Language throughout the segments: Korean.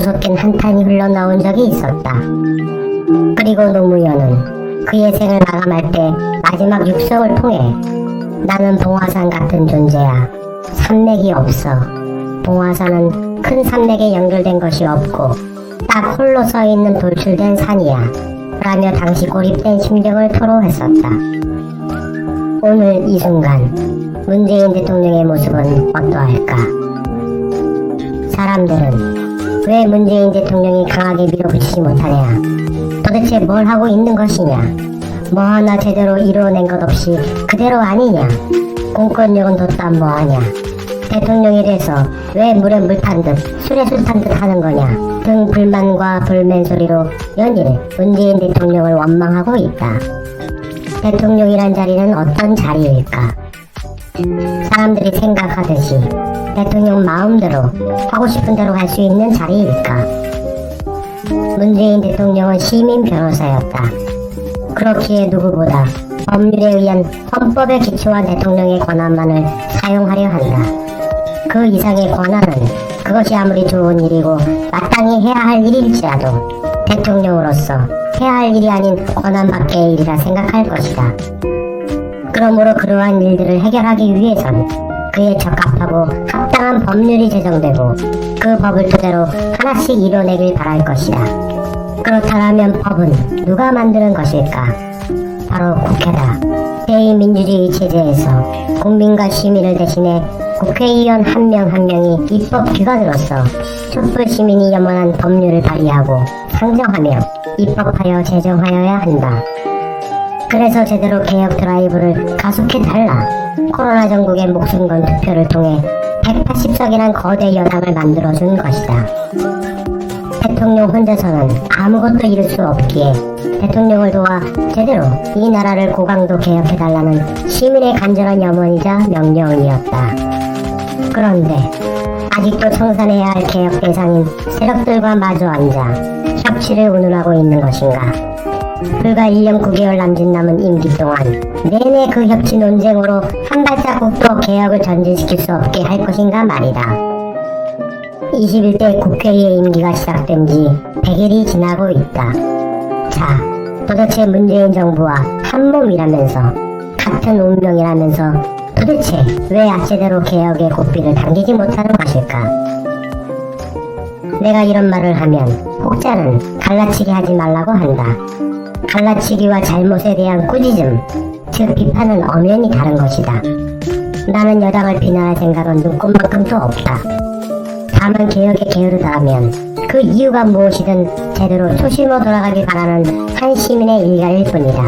6개 한탄이 흘러나온 적이 있었다. 그리고 노무현은 그의 생을 마감할 때 마지막 육성을 통해 나는 봉화산 같은 존재야. 산맥이 없어. 봉화산은 큰 산맥에 연결된 것이 없고 딱 홀로 서 있는 돌출된 산이야. 라며 당시 고립된 심정을 토로했었다. 오늘 이 순간 문재인 대통령의 모습은 어떠할까? 사람들은 왜 문재인 대통령이 강하게 밀어붙이지 못하냐? 도대체 뭘 하고 있는 것이냐? 뭐 하나 제대로 이루어낸 것 없이 그대로 아니냐? 공권력은 뒀다 뭐하냐? 대통령이 돼서 왜 물에 물 탄 듯 술에 술 탄 듯 하는 거냐 등 불만과 불맨소리로 연일 문재인 대통령을 원망하고 있다. 대통령이란 자리는 어떤 자리일까? 사람들이 생각하듯이 대통령 마음대로 하고 싶은 대로 할 수 있는 자리일까? 문재인 대통령은 시민 변호사였다. 그렇기에 누구보다 법률에 의한 헌법에 기초한 대통령의 권한만을 사용하려 한다. 그 이상의 권한은 그것이 아무리 좋은 일이고 마땅히 해야 할 일일지라도 대통령으로서 해야 할 일이 아닌 권한 밖의 일이라 생각할 것이다. 그러므로 그러한 일들을 해결하기 위해선 그에 적합하고 합당한 법률이 제정되고 그 법을 토대로 하나씩 이뤄내길 바랄 것이다. 그렇다면 법은 누가 만드는 것일까? 바로 국회다. 대의민주주의 체제에서 국민과 시민을 대신해 국회의원 한 명 한 명이 입법기관으로서 촛불 시민이 염원한 법률을 발의하고 상정하며 입법하여 제정하여야 한다. 그래서 제대로 개혁 드라이브를 가속해달라. 코로나 전국의 목숨 건 투표를 통해 180석이란 거대 여당을 만들어준 것이다. 대통령 혼자서는 아무것도 이룰 수 없기에 대통령을 도와 제대로 이 나라를 고강도 개혁해달라는 시민의 간절한 염원이자 명령이었다. 그런데 아직도 청산해야 할 개혁 대상인 세력들과 마주 앉아 협치를 운운하고 있는 것인가? 불과 1년 9개월 남짓 남은 임기 동안 내내 그 협치 논쟁으로 한 발자국도 개혁을 전진시킬 수 없게 할 것인가 말이다. 21대 국회의 임기가 시작된 지 100일이 지나고 있다. 자, 도대체 문재인 정부와 한몸이라면서 같은 운명이라면서 도대체 왜 제대로 개혁의 고삐를 당기지 못하는 것일까? 내가 이런 말을 하면 혹자는 갈라치기 하지 말라고 한다. 갈라치기와 잘못에 대한 꾸짖음, 즉 비판은 엄연히 다른 것이다. 나는 여당을 비난할 생각은 눈꼽만큼도 없다. 다만 개혁에 게으르다면 그 이유가 무엇이든 제대로 초심으로 돌아가길 바라는 한 시민의 일가일 뿐이다.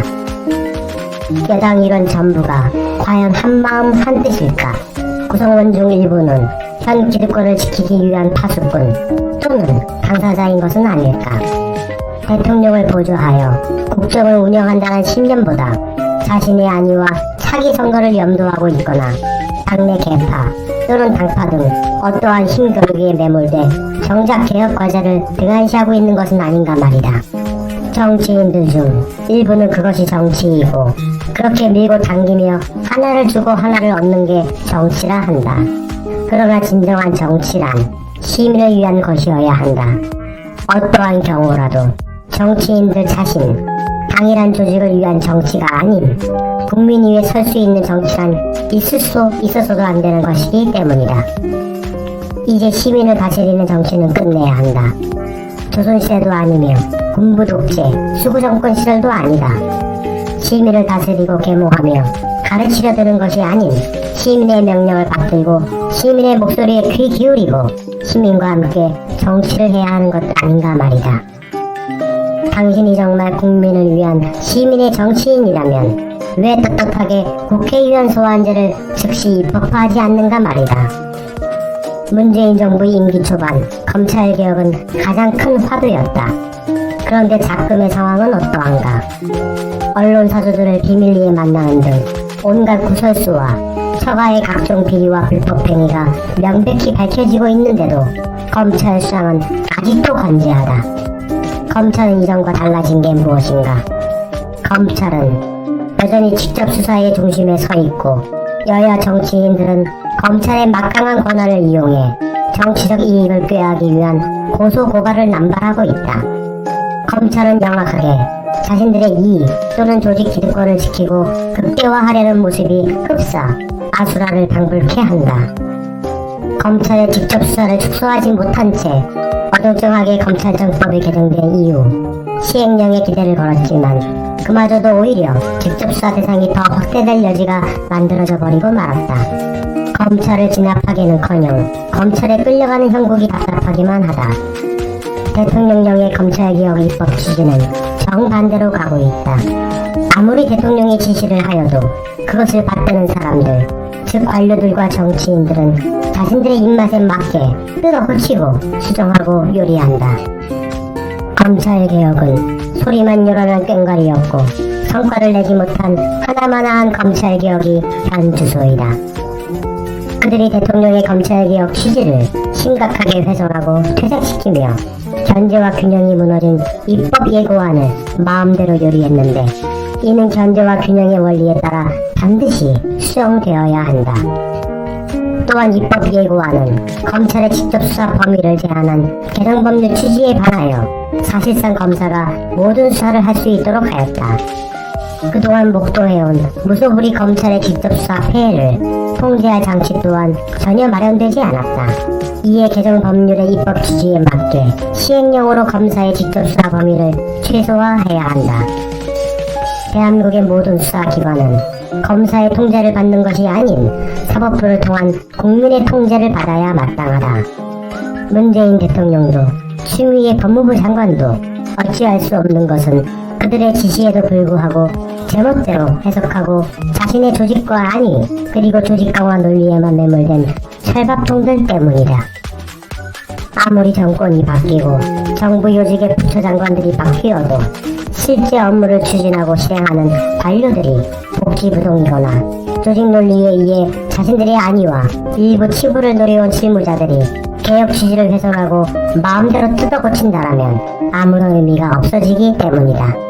여당 일원 전부가 과연 한마음 한뜻일까? 구성원 중 일부는 현 기득권을 지키기 위한 파수꾼 또는 당사자인 것은 아닐까? 대통령을 보조하여 국정을 운영한다는 신념보다 자신의 안위와 차기 선거를 염두하고 있거나 당내 개파 또는 당파 등 어떠한 힘겨루기에 매몰돼 정작 개혁 과제를 등한시하고 있는 것은 아닌가 말이다. 정치인들 중 일부는 그것이 정치이고 그렇게 밀고 당기며 하나를 주고 하나를 얻는 게 정치라 한다. 그러나 진정한 정치란 시민을 위한 것이어야 한다. 어떠한 경우라도 정치인들 자신, 당이란 조직을 위한 정치가 아닌 국민 위에 설 수 있는 정치란 있어서도 안 되는 것이기 때문이다. 이제 시민을 다스리는 정치는 끝내야 한다. 조선시대도 아니며 군부 독재, 수구 정권 시절도 아니다. 시민을 다스리고 계몽하며 가르치려 드는 것이 아닌 시민의 명령을 받들고 시민의 목소리에 귀 기울이고 시민과 함께 정치를 해야 하는 것 아닌가 말이다. 당신이 정말 국민을 위한 시민의 정치인이라면 왜 떳떳하게 국회의원 소환제를 즉시 입법화하지 않는가 말이다. 문재인 정부 임기 초반 검찰개혁은 가장 큰 화두였다. 그런데 작금의 상황은 어떠한가? 언론사주들을 비밀리에 만나는 등 온갖 구설수와 처가의 각종 비리와 불법행위가 명백히 밝혀지고 있는데도 검찰 수장은 아직도 건재하다. 검찰은 이전과 달라진 게 무엇인가? 검찰은 여전히 직접 수사의 중심에 서 있고 여야 정치인들은 검찰의 막강한 권한을 이용해 정치적 이익을 꾀하기 위한 고소고발을 남발하고 있다. 검찰은 명확하게 자신들의 이익 또는 조직 기득권을 지키고 극대화하려는 모습이 흡사 아수라를 방불케 한다. 검찰의 직접 수사를 축소하지 못한 채 어정쩡하게 검찰청법이 개정된 이후 시행령에 기대를 걸었지만 그마저도 오히려 직접 수사 대상이 더 확대될 여지가 만들어져 버리고 말았다. 검찰을 진압하기는커녕 검찰에 끌려가는 형국이 답답하기만 하다. 대통령령의 검찰개혁 입법 취지는 정반대로 가고 있다. 아무리 대통령이 지시를 하여도 그것을 받드는 사람들, 즉 관료들과 정치인들은 자신들의 입맛에 맞게 뜯어고치고 수정하고 요리한다. 검찰개혁은 소리만 요란한 꽹과리였고 성과를 내지 못한 하나마나한 검찰개혁이 현 주소이다. 그들이 대통령의 검찰개혁 취지를 심각하게 훼손하고 퇴색시키며 견제와 균형이 무너진 입법 예고안을 마음대로 요리했는데 이는 견제와 균형의 원리에 따라 반드시 수정되어야 한다. 또한 입법 예고안은 검찰의 직접 수사 범위를 제한한 개정법률 취지에 반하여 사실상 검사가 모든 수사를 할 수 있도록 하였다. 그동안 목도해온 무소불위 검찰의 직접 수사 폐해를 통제할 장치 또한 전혀 마련되지 않았다. 이에 개정 법률의 입법 취지에 맞게 시행령으로 검사의 직접 수사 범위를 최소화해야 한다. 대한민국의 모든 수사기관은 검사의 통제를 받는 것이 아닌 사법부를 통한 국민의 통제를 받아야 마땅하다. 문재인 대통령도 추미애 법무부 장관도 어찌할 수 없는 것은 그들의 지시에도 불구하고 제멋대로 해석하고 자신의 조직과 안위 그리고 조직 강화 논리에만 매몰된 철밥통들 때문이다. 아무리 정권이 바뀌고 정부 요직의 부처장관들이 바뀌어도 실제 업무를 추진하고 실행하는 관료들이 복지부동이거나 조직 논리에 의해 자신들의 안위와 일부 치부를 노려온 실무자들이 개혁 취지를 훼손하고 마음대로 뜯어고친다라면 아무런 의미가 없어지기 때문이다.